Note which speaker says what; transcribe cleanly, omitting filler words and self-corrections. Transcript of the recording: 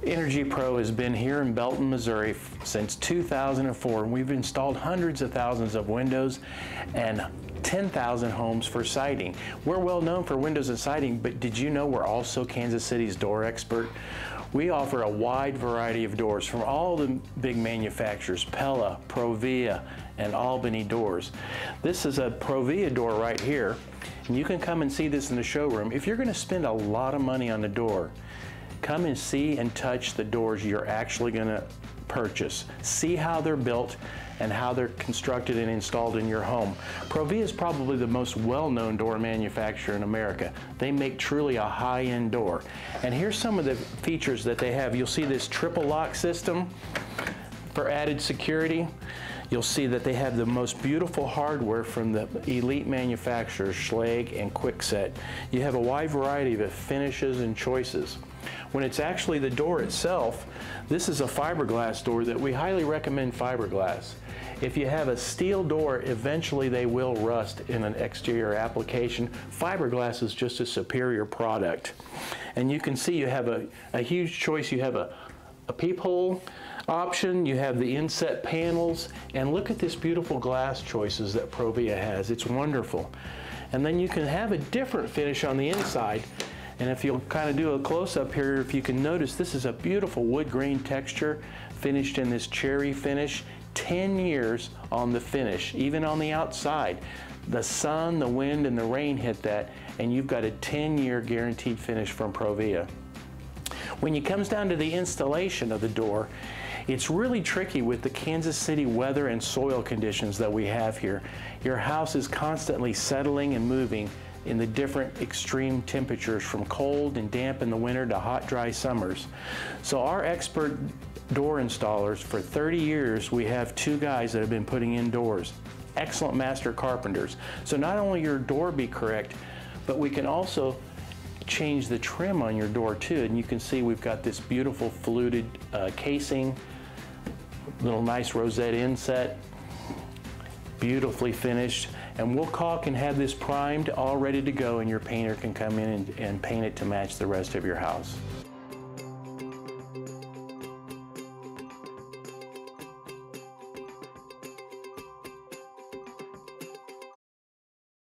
Speaker 1: Energy Pro has been here in Belton, Missouri since 2004, and we've installed hundreds of thousands of windows and 10,000 homes for siding. We're well known for windows and siding, but did you know we're also Kansas City's door expert? We offer a wide variety of doors from all the big manufacturers, Pella, ProVia, and Albany doors. This is a ProVia door right here, and you can come and see this in the showroom. If you're going to spend a lot of money on the door, come and see and touch the doors you're actually going to purchase. See how they're built and how they're constructed and installed in your home. ProVia is probably the most well-known door manufacturer in America. They make truly a high-end door. And here's some of the features that they have. You'll see this triple lock system for added security. You'll see that they have the most beautiful hardware from the elite manufacturers, Schlage and Kwikset. You have a wide variety of finishes and choices. When it's actually the door itself, this is a fiberglass door that we highly recommend fiberglass. If you have a steel door, eventually they will rust in an exterior application. Fiberglass is just a superior product. And you can see you have a huge choice. You have a peephole option, you have the inset panels, and look at this beautiful glass choices that ProVia has. It's wonderful. And then you can have a different finish on the inside. And if you'll kind of do a close-up here, if you can notice, this is a beautiful wood grain texture finished in this cherry finish. 10 years on the finish, even on the outside. The sun, the wind, and the rain hit that, and you've got a 10-year guaranteed finish from ProVia. When it comes down to the installation of the door, it's really tricky with the Kansas City weather and soil conditions that we have here. Your house is constantly settling and moving in the different extreme temperatures, from cold and damp in the winter to hot, dry summers. So our expert door installers, for 30 years, we have two guys that have been putting in doors. Excellent master carpenters. So not only your door be correct, but we can also change the trim on your door too. And you can see we've got this beautiful fluted casing, little nice rosette inset, beautifully finished. And we'll caulk and have this primed, all ready to go, and your painter can come in and paint it to match the rest of your house.